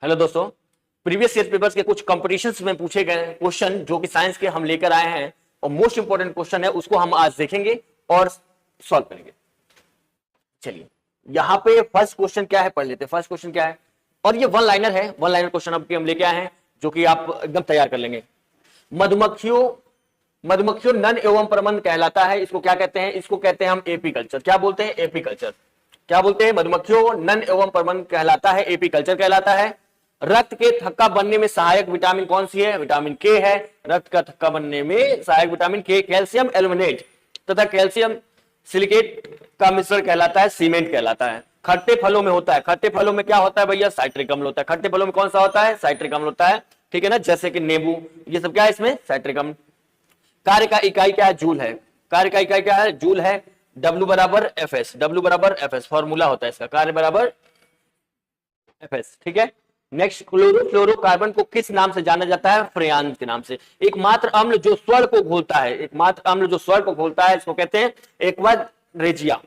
Hello दोस्तों, previous year papers के कुछ कंपटीशंस में पूछे गए क्वेश्चन जो कि साइंस के हम लेकर आए हैं और मोस्ट इंपोर्टेंट क्वेश्चन है, उसको हम आज देखेंगे और सॉल्व करेंगे। चलिए, यहाँ पे फर्स्ट क्वेश्चन क्या है पढ़ लेते हैं। फर्स्ट क्वेश्चन क्या है, और ये वन लाइनर है। वन लाइनर क्वेश्चन अब हम लेके आए हैं जो कि आप एकदम तैयार कर लेंगे। मधुमक्खियों नन एवं प्रमंड कहलाता है। इसको क्या कहते हैं? इसको कहते हैं हम एपीकल्चर। क्या बोलते हैं? एपीकल्चर। क्या बोलते हैं? मधुमक्खियों नन एवं प्रमंड कहलाता है, एपीकल्चर कहलाता है। रक्त के थक्का बनने में सहायक विटामिन कौन सी है? विटामिन के है। रक्त का थक्का बनने में सहायक विटामिन के। कैल्शियम एल्यूमिनेट तथा कैल्शियम सिलिकेट का मिश्रण कहलाता है, सीमेंट कहलाता है। खट्टे फलों में होता है। खट्टे फलों में क्या होता है भैया? साइट्रिक अम्ल होता है। खट्टे फलों में कौन सा होता है? साइट्रिक अम्ल होता है। ठीक है ना, जैसे कि नींबू, ये सब क्या है इसमें? साइट्रिक अम्ल। कार्य का इकाई क्या है? जूल है। कार्य का इकाई क्या है? जूल है। W बराबर एफएस। W बराबर एफएस फॉर्मूला होता है इसका। कार्य बराबर एफएस। ठीक है। नेक्स्ट, क्लोरोफ्लोरोकार्बन को किस नाम से जाना जाता है? फ्रेयान के नाम से। एकमात्र अम्ल जो स्वर्ण को घोलता है, एकमात्र अम्ल जो स्वर्ण को घोलता है, इसको कहते हैं एक्वा रेजिया।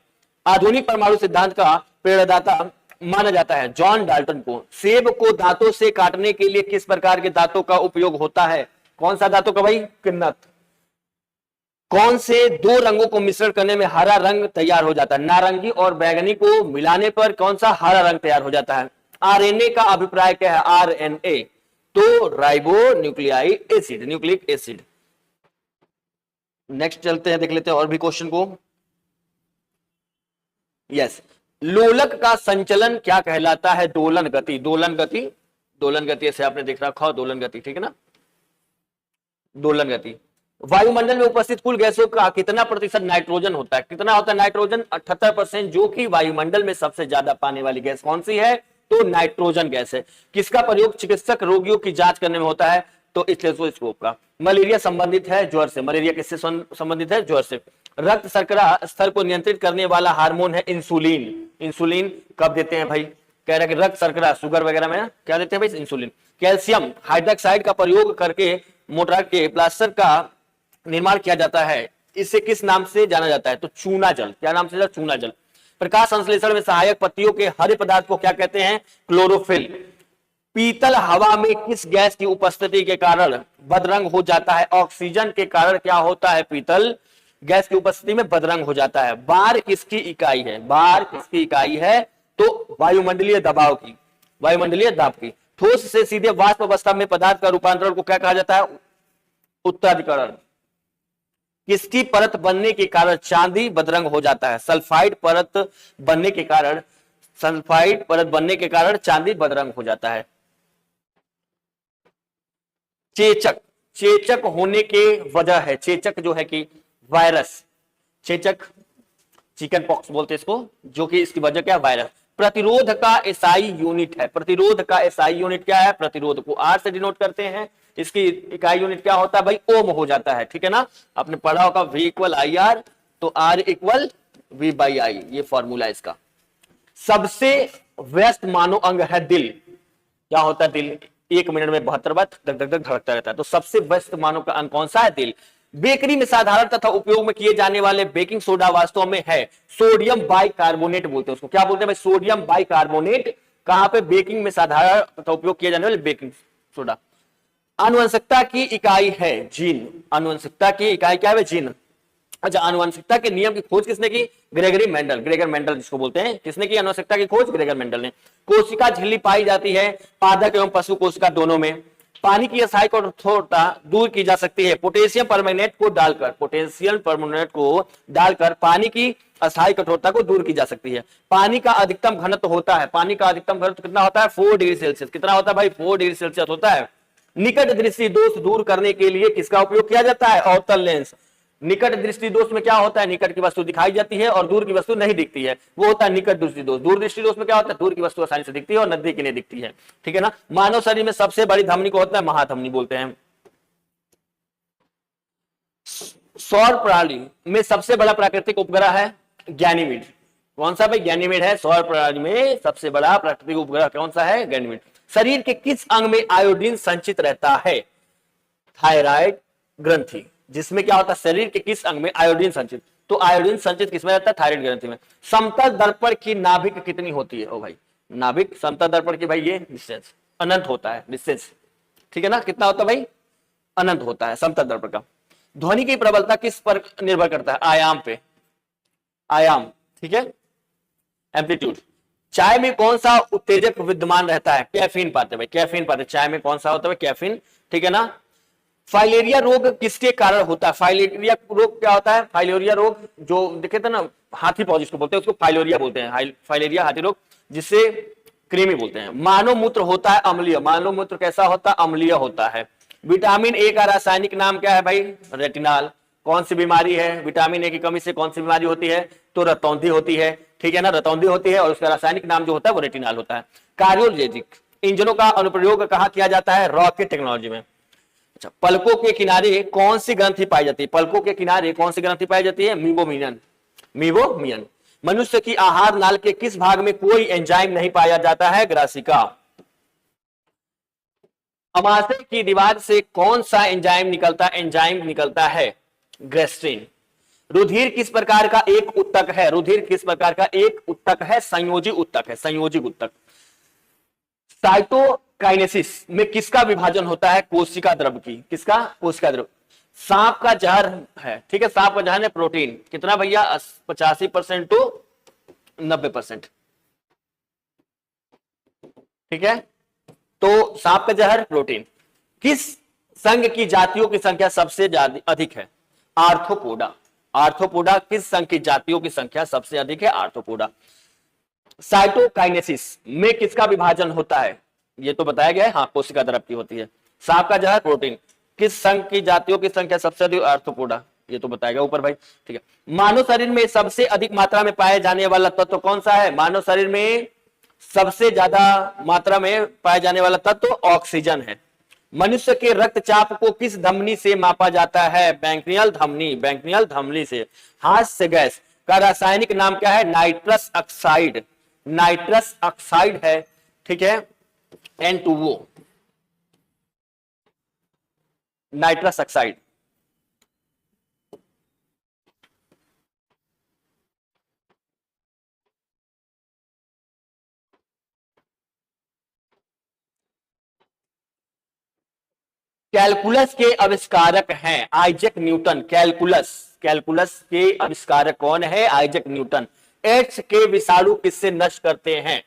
आधुनिक परमाणु सिद्धांत का प्रेरणादाता माना जाता है जॉन डाल्टन को। सेब को दांतों से काटने के लिए किस प्रकार के दांतों का उपयोग होता है? कौन सा दांतों का भाई? किन्नत। कौन से दो रंगों को मिश्रण करने में हरा रंग तैयार हो जाता है? नारंगी और बैगनी को मिलाने पर कौन सा हरा रंग तैयार हो जाता है? आरएनए का अभिप्राय क्या है? आरएनए तो ribo nuclide acid, nucleic acid. Next चलते हैं, देख लेते हैं और भी क्वेश्चन को। यस, लोलक का संचलन क्या कहलाता है? दोलन गति। दोलन गति, दोलन गति ऐसे आपने देख रखा हो, दोलन गति। ठीक है ना, दोलन गति। वायुमंडल में उपस्थित कुल गैसों का कितना प्रतिशत नाइट्रोजन होता है? कितना होता है नाइट्रोजन? 78%, जो कि वायुमंडल में सबसे ज्यादा पाने वाली गैस कौन सी है? तो नाइट्रोजन गैस है। किसका प्रयोग चिकित्सक रोगियों की जांच करने में होता है? तो स्टेथोस्कोप का। मलेरिया संबंधित है ज्वर से। मलेरिया किससे संबंधित है? ज्वर से। रक्त शर्करा स्तर को नियंत्रित करने वाला हार्मोन है इंसुलिन। इंसुलिन कब देते हैं भाई? कह रहा है कि रक्त शर्करा, शुगर वगैरह में क्या देते हैं भाई? इंसुलिन। कैल्शियम हाइड्रोक्साइड का प्रयोग करके मोटर के प्लास्टर का निर्माण किया जाता है। इसे किस नाम से जाना जाता है? तो चूना जल। क्या नाम से? चूना जल। प्रकाश संश्लेषण में सहायक पत्तियों के हरे पदार्थ को क्या कहते हैं? क्लोरोफिल। पीतल हवा में किस गैस की उपस्थिति के कारण बदरंग हो जाता है? ऑक्सीजन के कारण क्या होता है? पीतल गैस की उपस्थिति में बदरंग हो जाता है। बार किसकी इकाई है? बार किसकी इकाई है? तो वायुमंडलीय दबाव की, वायुमंडलीय दाब की। ठोस से सीधे वाष्प अवस्था में पदार्थ का रूपांतरण को क्या कहा जाता है? उत्तरीकरण। किसकी परत बनने के कारण चांदी बदरंग हो जाता है? सल्फाइड परत बनने के कारण, सल्फाइड परत बनने के कारण चांदी बदरंग हो जाता है। चेचक, चेचक होने के वजह है, चेचक जो है कि वायरस, चेचक चिकन पॉक्स बोलते हैं इसको, जो कि इसकी वजह क्या है? वायरस। प्रतिरोध का एसआई यूनिट है। प्रतिरोध का एसआई यूनिट क्या है? प्रतिरोध को आर से डिनोट करते हैं। इसकी इकाई यूनिट क्या होता है भाई? ओम हो जाता है। ठीक है ना, आपने पढ़ा होगा V इक्वल आई आर, तो R equal V by I, ये फॉर्मूला इसका। सबसे व्यस्त मानव अंग है दिल। क्या होता है दिल? 1 मिनट में 72 बार धक धक धक धड़कता रहता है। तो सबसे व्यस्त मानव का अंग कौन सा है? दिल। बेकरी में साधारण तथा उपयोग में किए जाने वाले बेकिंग सोडा वास्तव में है सोडियम बाइकार्बोनेट बोलते हैं उसको। क्या बोलते हैं भाई? Sodium bicarbonate. कहां पे? बेकिंग में साधारण तथा उपयोग किए जाने वाले बेकिंग सोडा। आनुवंशिकता की इकाई है जीन। आनुवंशिकता की इकाई क्या है? जीन। अच्छा, आनुवंशिकता के नियम की खोज किसने की? Gregory Mendel. ग्रेगर मेंडल जिसको बोलते हैं, किसने की आनुवंशिकता की खोज? ग्रेगर मेंडल ने। कोशिका झिल्ली पाई जाती है पादप एवं पशु कोशिका दोनों में। पानी की अस्थायी कठोरता दूर की जा सकती है पोटेशियम परमैंगनेट को डालकर। पोटेशियम परमैंगनेट को डालकर पानी की अस्थायी कठोरता को दूर की जा सकती है। पानी का अधिकतम घनत्व होता है, पानी का अधिकतम घनत्व कितना होता है? 4 डिग्री सेल्सियस। कितना होता है भाई? 4 डिग्री सेल्सियस होता है। निकट दृष्टि दोष दूर करने के लिए किसका उपयोग किया जाता है? अवतल लेंस। निकट दृष्टि दोष में क्या होता है? निकट की वस्तु दिखाई जाती है और दूर की वस्तु नहीं दिखती है, वो होता है निकट दृष्टि दोष। दूर दृष्टि दोष में क्या होता है? दूर की वस्तु आसानी से दिखती है और नजदीक की नहीं दिखती है। ठीक है ना। मानव शरीर में सबसे बड़ी धमनी को होता है महाधमनी बोलते हैं। सौर प्रणाली में सबसे बड़ा प्राकृतिक उपग्रह है गैनीमेड। कौन सा भाई? गैनीमेड है। सौर प्रणाली में सबसे बड़ा प्राकृतिक उपग्रह कौन सा है? गैनीमेड। शरीर के किस अंग में आयोडीन संचित रहता है? थायराइड ग्रंथि। जिसमें क्या होता है? शरीर के किस अंग में आयोडीन संचित? तो आयोडीन संचित किसमें रहता है? थायराइड ग्रंथि में। समतल दर्पण की नाभिक कितनी होती है? ओ भाई, नाभिक समतल दर्पण की भाई ये डिस्टेंस अनंत होता है, निश्चित, ठीक है ना, कितना होता है भाई, अनंत होता है समतल दर्पण का। ध्वनि की प्रबलता किस पर निर्भर करता है, आयाम पे, आयाम, ठीक है, एम्पलीट्यूड। चाय में कौन सा उत्तेजक विद्यमान रहता है, कैफीन पाते भाई, कैफीन पाते, चाय में कौन सा होता है, कैफीन, ठीक है ना। फाइलेरिया रोग किसके कारण होता है, फाइलेरिया रोग क्या होता है, फाइलेरिया रोग जो देखे थे ना, हाथी पॉज जिसको बोलते हैं उसको फाइलेरिया बोलते हैं, फाइलेरिया हाथी रोग, जिससे कृमि बोलते हैं। मानव मूत्र होता है अम्लीय, मानव मूत्र कैसा होता है, अम्लीय होता है। विटामिन ए का रासायनिक नाम क्या है भाई, रेटिनॉल। कौन सी बीमारी है, विटामिन ए की कमी से कौन सी बीमारी होती है, तो रतौंधी होती है, ठीक है ना, रतौंधी होती है, और उसका रासायनिक नाम जो होता है वो रेटिनॉल होता है। कार्डियोजेनिक इंजनों का अनुप्रयोग कहाँ किया जाता है, रॉकेट टेक्नोलॉजी में। अच्छा, पलकों के किनारे कौन सी ग्रंथि पाई जाती है, पलकों के किनारे कौन सी ग्रंथि पाई जाती है, मीबोमियन, मीबोमियन। मनुष्य की आहार नाल के किस भाग में कोई एंजाइम नहीं पाया जाता है, ग्रासिका। अमाशय की दीवार से कौन सा एंजाइम निकलता है, ग्रेस्ट्रिन। रुधिर किस प्रकार का एक उत्तक है, रुधिर किस प्रकार का एक उत्तक है, संयोजी उत्तक है, संयोजी उत्तक। साइटोकाइनेसिस में किसका विभाजन होता है, कोशिका द्रव्य की, किसका, कोशिका द्रव्य। सांप का जहर है, ठीक है, सांप का जहर है प्रोटीन, कितना भैया, 85% टू 90%, ठीक है। तो सांप का जहर प्रोटीन। किस संघ की जातियों की संख्या सबसे अधिक है, आर्थ्रोपोडा। आर्थ्रोपोडा किस संघ की जातियों की संख्या सबसे अधिक है, आर्थ्रोपोडा। साइटोकाइनेसिस में किसका विभाजन होता है, ये तो बताया गया है, हाँ, कोशिका द्रव्य की होती है। सांप का जहर प्रोटीन, किस संघ की जातियों की संख्या सबसे अधिक, आर्थ्रोपोडा, ये तो बताया गया ऊपर भाई, ठीक है। मानव शरीर में सबसे अधिक मात्रा में पाए जाने वाला तत्व कौन सा है, मानव शरीर में सबसे ज्यादा मात्रा में पाए जाने वाला तत्व ऑक्सीजन है। मनुष्य के रक्तचाप को किस धमनी से मापा जाता है, बैंक्रियल धमनी, बैंक्रियल धमनी से। हास्य गैस का रासायनिक नाम क्या है, नाइट्रस ऑक्साइड, नाइट्रस ऑक्साइड है, ठीक है, N2O, नाइट्रस ऑक्साइड। कैलकुलस के आविष्कारक हैं आइजैक न्यूटन, कैलकुलस, कैलकुलस के आविष्कारक कौन है, आइजैक न्यूटन। एड्स के विषाणु किससे नष्ट करते हैं,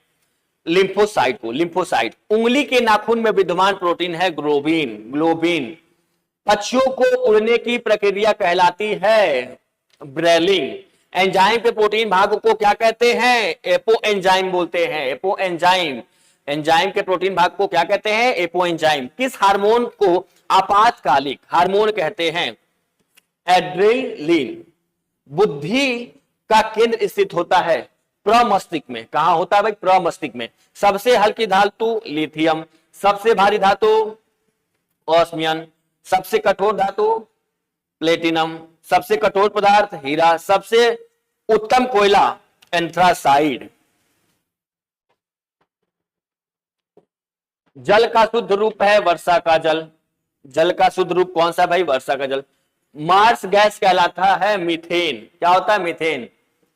लिम्फोसाइट को, लिम्फोसाइट। उंगली के नाखून में विद्यमान प्रोटीन है ग्लोबिन, ग्लोबिन। पक्षियों को उड़ने की प्रक्रिया कहलाती है ब्रेलिंग। एंजाइम के प्रोटीन भाग को क्या कहते हैं, एपो एंजाइम बोलते हैं, एपो एंजाइम। एंजाइम के प्रोटीन भाग को क्या कहते हैं, एपो एंजाइम। किस हार्मोन को आपातकालिक हार्मोन कहते हैं, एड्रेनलिन। बुद्धि का केंद्र स्थित होता है प्रमस्तिष्क में, कहां होता है भाई, प्रमस्तिष्क में। सबसे हल्की धातु लिथियम, सबसे भारी धातु ऑस्मियम, सबसे कठोर धातु प्लेटिनम, सबसे कठोर पदार्थ हीरा, सबसे उत्तम कोयला एंथ्रासाइड। जल का शुद्ध रूप है वर्षा का जल, जल का शुद्ध रूप कौन सा भाई, वर्षा का जल। मार्स गैस कहलाता है मीथेन, क्या होता है, मीथेन,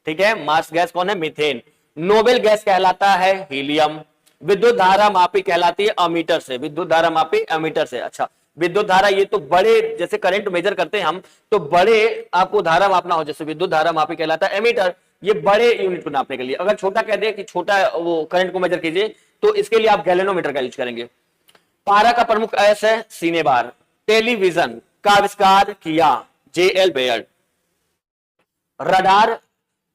ठीक है, मार्स गैस कौन है, मीथेन। नोबेल गैस कहलाता है हीलियम। विद्युत धारा मापी कहलाती है अमीटर से, विद्युत धारा मापी अमीटर से। अच्छा, विद्युत धारा, ये तो बड़े, जैसे करंट मेजर करते हैं हम, तो बड़े आपको धारा मापना हो, जैसे विद्युत धारा मापी कहलाता है एमीटर, ये बड़े यूनिट को नापने के लिए। अगर छोटा कह दे कि छोटा वो करंट को मेजर कीजिए, तो इसके लिए आप गैलेनोमीटर का यूज करेंगे। पारा का प्रमुख अयस्क है सिनेबार। टेलीविजन का आविष्कार किया J.L. बेयर्ड। रडार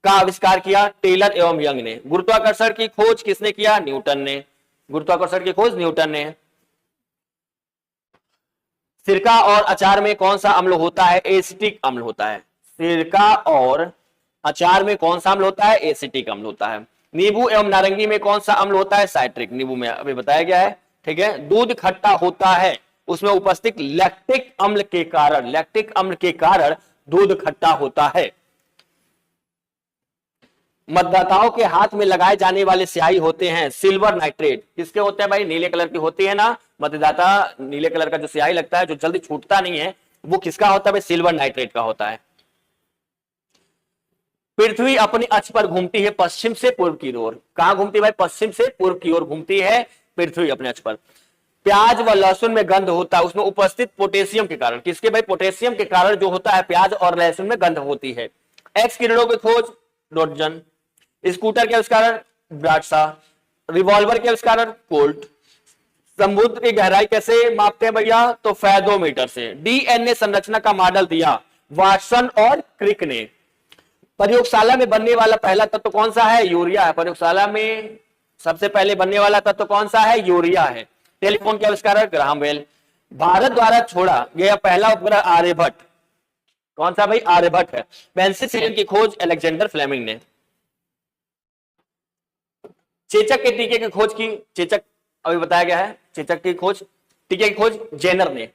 का आविष्कार किया टेलर एवं यंग ने। गुरुत्वाकर्षण की खोज किसने किया, न्यूटन ने, गुरुत्वाकर्षण की खोज न्यूटन ने। सिरका और अचार में कौन सा अम्ल होता है, एसिटिक अम्ल होता है। सिरका और अचार में कौन सा अम्ल होता है, एसिटिक अम्ल होता है। नींबू एवं नारंगी में कौन सा अम्ल होता है, साइट्रिक, नींबू में अभी बताया गया है, ठीक है। दूध खट्टा होता है, उसमें उपस्थित लैक्टिक अम्ल के कारण, लैक्टिक अम्ल के कारण दूध खट्टा होता है। मतदाताओं के हाथ में लगाए जाने वाले स्याही होते हैं सिल्वर नाइट्रेट, किसके होते हैं भाई, नीले कलर की होती है ना, मतदाता नीले कलर का जो स्याही लगता है जो जल्दी छूटता नहीं है, वो किसका होता है भाई, सिल्वर नाइट्रेट का होता है। पृथ्वी अपनी अक्ष पर घूमती है पश्चिम से पूर्व की ओर, कहां घूमती है भाई, पश्चिम से पूर्व की ओर घूमती है। पृथ्वी अपने अक्ष पर। प्याज व लहसुन में गंध होता है उसमें उपस्थित पोटेशियम के कारण। किसके भाई? पोटेशियम के कारण जो होता है प्याज और लहसुन में गंध होती है। एक्स किरणों की खोज रोटजन। स्कूटर के आविष्कार ब्राडशा। रिवॉल्वर के आविष्कार कोल्ट। समुद्र की गहराई कैसे मापते हैं भैया? तो फैदोमीटर से। डीएनए संरचना का मॉडल दिया वाटसन और क्रिक ने। प्रयोगशाला में बनने वाला पहला तत्व कौन सा है? यूरिया है। प्रयोगशाला में सबसे पहले बनने वाला तत्व कौन सा है? यूरिया है। टेलीफोन के आविष्कारक ग्राहम बेल। भारत द्वारा छोड़ा गया पहला उपग्रह आर्यभट्ट। कौन सा भाई? आर्यभट्ट है। पेनिसिलिन की खोज अलेक्जेंडर फ्लेमिंग ने। चेचक के टीके की खोज की, चेचक अभी बताया गया है, चेचक की खोज, टीके की खोज जेनर ने।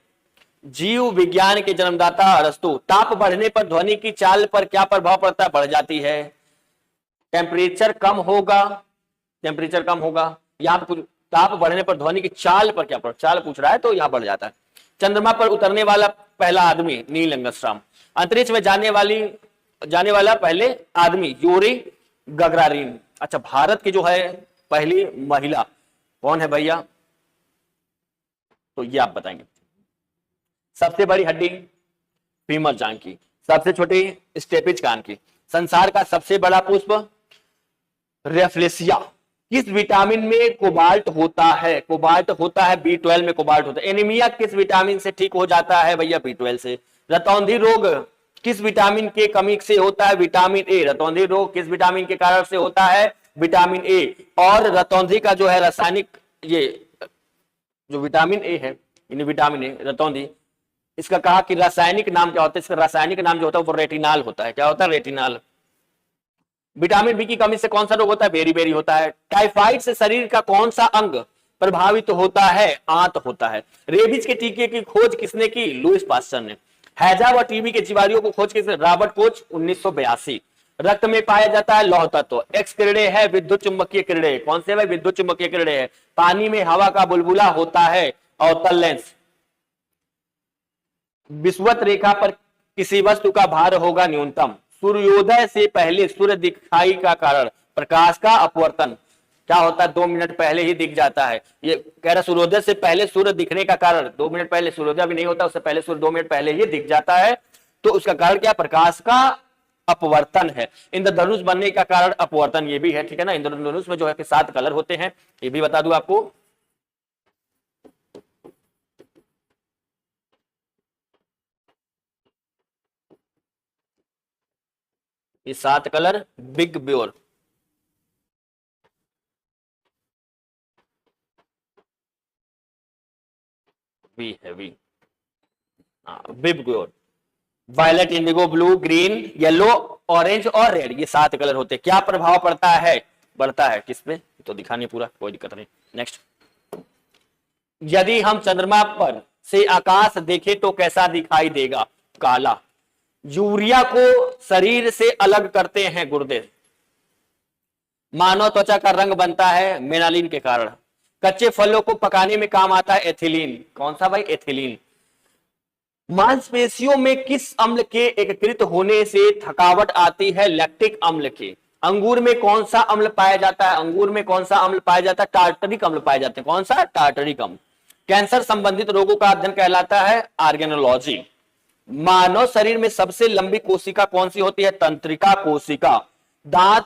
जीव विज्ञान के जन्मदाता अरस्तु। ताप बढ़ने पर ध्वनि की चाल पर क्या प्रभाव पड़ता है? बढ़ जाती है। टेम्परेचर कम होगा, टेम्परेचर कम होगा। यहाँ पर ताप बढ़ने पर ध्वनि की चाल पर क्या पड़, चाल पूछ रहा है तो यहाँ बढ़ जाता है। चंद्रमा पर उतरने वाला पहला आदमी नील आर्मस्ट्रांग। अंतरिक्ष में जाने वाला पहले आदमी यूरी गगरारिन। अच्छा, भारत की जो है पहली महिला कौन है भैया? तो ये आप बताएंगे। सबसे बड़ी हड्डी फीमर जांघ की, सबसे छोटी स्टेपिज कान की। संसार का सबसे बड़ा पुष्प रेफ्लेसिया। किस विटामिन में कोबाल्ट होता है? कोबाल्ट होता है B12 में कोबाल्ट होता है। एनीमिया किस विटामिन से ठीक हो जाता है भैया? B12 से। रतौंधी रोग किस विटामिन के कमी से होता है? Vitamin A. रतौंधी रोग किस विटामिन के कारण से होता है? Vitamin A. और रतौंधी का जो है रासायनिक, ये जो विटामिन ए है, विटामिन ए रतौंधी, इसका कहा कि रासायनिक नाम क्या होता है? इसका रासायनिक नाम जो होता है वो रेटिनाल होता है। क्या होता है? रेटिनाल। विटामिन बी की कमी से कौन सा रोग होता है? बेरी होता है। टाइफाइड से शरीर का कौन सा अंग प्रभावित होता है? आंत होता है। रेबीज के टीके की खोज किसने की? लुईस पास्चर ने। हैजा व टीबी के जीवाणुओं को खोज किसने? Robert Koch 1982। रक्त में पाया जाता है लौह तत्व। एक्स किरणें है विद्युत चुंबकीय किरणें। कौन से भाई? विद्युत चुंबकीय किरणें है। पानी में हवा का बुलबुला होता है अवतल लेंस। विषुवत रेखा पर किसी वस्तु का भार होगा न्यूनतम। सूर्योदय से पहले सूर्य दिखाई का कारण प्रकाश का अपवर्तन। क्या होता है? 2 मिनट पहले ही दिख जाता है। ये कह रहा सूर्योदय से पहले सूर्य दिखने का कारण 2 मिनट पहले, सूर्योदय भी नहीं होता, उससे पहले सूर्य 2 मिनट पहले ही दिख जाता है। तो उसका कारण क्या? प्रकाश का अपवर्तन है। इंद्रधनुष बनने का कारण अपवर्तन ये भी है, ठीक है ना। इंद्रधनुष में जो है कि 7 कलर होते हैं, ये भी बता दूं आपको। ये 7 कलर बिग ब्योर, वी है V, VIBGYOR. Violet, indigo, blue, green, yellow, orange और रेड, ये 7 कलर होते हैं। क्या प्रभाव पड़ता है? बढ़ता है। किस पे? तो दिखाने पूरा, कोई दिक्कत नहीं। नेक्स्ट, यदि हम चंद्रमा पर से आकाश देखें तो कैसा दिखाई देगा? काला। यूरिया को शरीर से अलग करते हैं गुर्दे। मानव त्वचा का रंग बनता है मेलानिन के कारण। कच्चे फलों को पकाने में काम आता है एथिलीन। कौन सा भाई? एथिलीन। मांसपेशियों में किस अम्ल के एकीकृत होने से थकावट आती है? लैक्टिक अम्ल के। अंगूर में कौन सा अम्ल पाया जाता है? अंगूर में कौन सा अम्ल पाया जाता है? टार्टरिक अम्ल पाए जाते हैं। कौन सा? टार्टरिक अम्ल। कैंसर संबंधित रोगों का अध्ययन कहलाता है ऑर्गेनोलॉजी। मानव शरीर में सबसे लंबी कोशिका कौन सी होती है? तंत्रिका कोशिका। दांत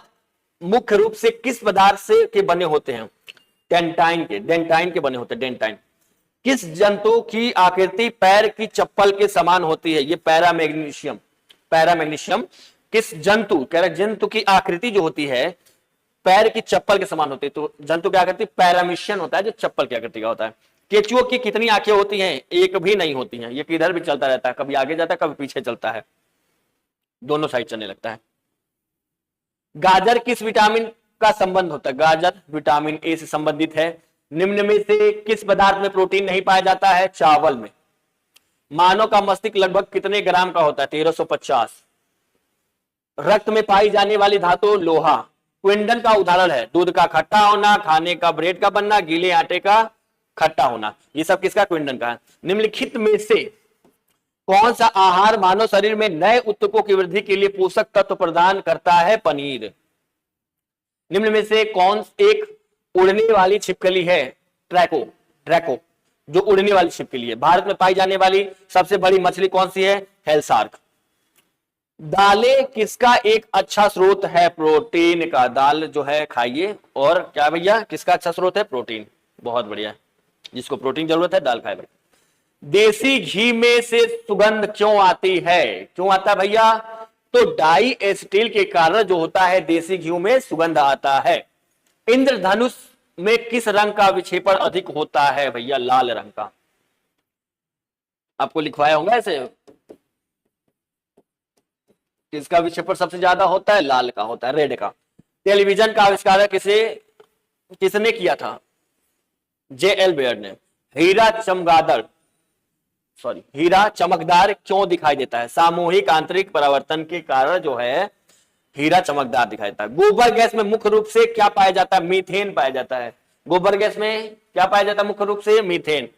मुख्य रूप से किस पदार्थ से के बने होते हैं? डेंटाइन के बने होते हैं। डेंटाइन। किस जंतु की आकृति पैर की चप्पल के समान होती है? ये पैरामैग्नीशियम। किस जंतु, कह रहे जंतु की आकृति जो होती है पैर की चप्पल के समान होती है, तो जंतु की आकृति पैरामीशियन होता है जो चप्पल की आकृति का होता है। केचुओं की कितनी आंखें होती हैं? एक भी नहीं होती हैं। ये किधर भी चलता रहता है, कभी आगे जाता है कभी पीछे चलता है, दोनों साइड चलने लगता है। गाजर किस विटामिन का संबंध होता है? गाजर विटामिन ए से संबंधित है। निम्न में से किस पदार्थ में प्रोटीन नहीं पाया जाता है? चावल में। मानव का मस्तिष्क लगभग कितने ग्राम का होता है? 1350। रक्त में पाई जाने वाली धातु लोहा। क्विंडन का उदाहरण है दूध का खट्टा होना, खाने का ब्रेड का बनना, गीले आटे का खट्टा होना। ये सब किसका? क्विंडन का है। निम्नलिखित में से कौन सा आहार मानव शरीर में नए ऊतकों की वृद्धि के लिए पोषक तत्व प्रदान करता है? पनीर। निम्न में से कौन एक उड़ने वाली छिपकली है ट्रैको, ड्रैको जो उड़ने वाली शिप के लिए। भारत में पाई जाने वाली सबसे बड़ी मछली कौन सी है? Hello shark. दालें किसका एक अच्छा स्रोत है? प्रोटीन का। दाल जो है खाइए, और क्या भैया किसका अच्छा स्रोत है? प्रोटीन। बहुत बढ़िया, जिसको प्रोटीन जरूरत है दाल खाए भाई। देसी घी में से सुगंध क्यों आती है? क्यों आता है भैया? तो डाई एसिटिल के कारण जो होता है देसी घी में सुगंध आता है। इंद्रधनुष में किस रंग का विक्षेपण अधिक होता है भैया? लाल रंग का। आपको लिखवाया होगा ऐसे, किसका विक्षेपण सबसे ज्यादा होता है? लाल का होता है, रेड का। टेलीविजन का आविष्कार किसने किया था? J.L. बेयर ने। हीरा चमकदार क्यों दिखाई देता है? सामूहिक आंतरिक परावर्तन के कारण जो है हीरा चमकदार दिखाई देता है। गोबर गैस में मुख्य रूप से क्या पाया जाता है? मीथेन पाया जाता है। गोबर गैस में क्या पाया जाता है? मुख्य रूप से मीथेन।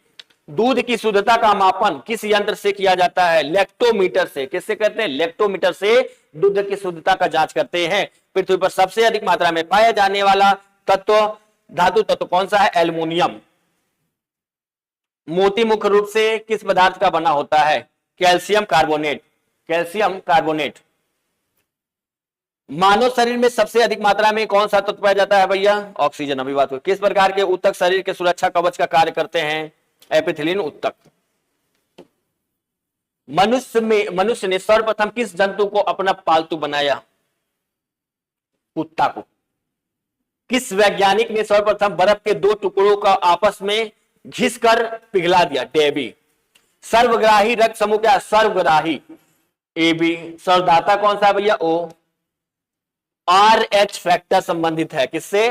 दूध की शुद्धता का मापन किस यंत्र से किया जाता है? लैक्टोमीटर से। किससे करते हैं? लैक्टोमीटर से दूध की शुद्धता का जांच करते हैं। पृथ्वी पर सबसे अधिक मात्रा में पाया जाने वाला धातु तत्व कौन सा है? एल्युमिनियम। मोती मुख्य रूप से किस पदार्थ का बना होता है? Calcium carbonate. Calcium carbonate. मानव शरीर में सबसे अधिक मात्रा में कौन सा तत्व पाया जाता है भैया? ऑक्सीजन। अभी बात हुई। किस प्रकार के ऊतक शरीर के सुरक्षा कवच का कार्य करते हैं? एपिथेलिन ऊतक। मनुष्य ने सर्वप्रथम किस जंतु को अपना पालतू बनाया? कुत्ता को। किस वैज्ञानिक ने सर्वप्रथम बर्फ के दो टुकड़ों का आपस में घिसकर पिघला दिया? डेवी। सर्वग्राही रक्त समूह क्या? सर्वग्राही AB। सर्वदाता कौन सा भैया? O। RH फैक्टर संबंधित है किससे?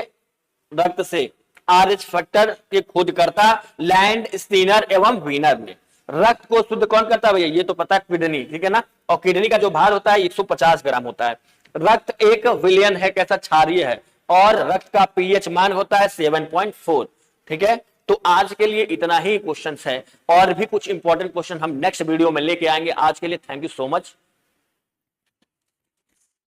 रक्त से। RH फैक्टर के खोजकर्ता लैंड स्टीनर एवं वीनर ने। रक्त को शुद्ध कौन करता है भैया? ये तो पता है, किडनी, ठीक है ना। और किडनी का जो भार होता है 150 ग्राम होता है। रक्त एक विलयन है, कैसा? क्षारीय है। और रक्त का pH मान होता है 7.4। ठीक है, तो आज के लिए इतना ही क्वेश्चंस है, और भी कुछ इंपॉर्टेंट क्वेश्चन हम नेक्स्ट वीडियो में लेके आएंगे। आज के लिए थैंक यू सो मच।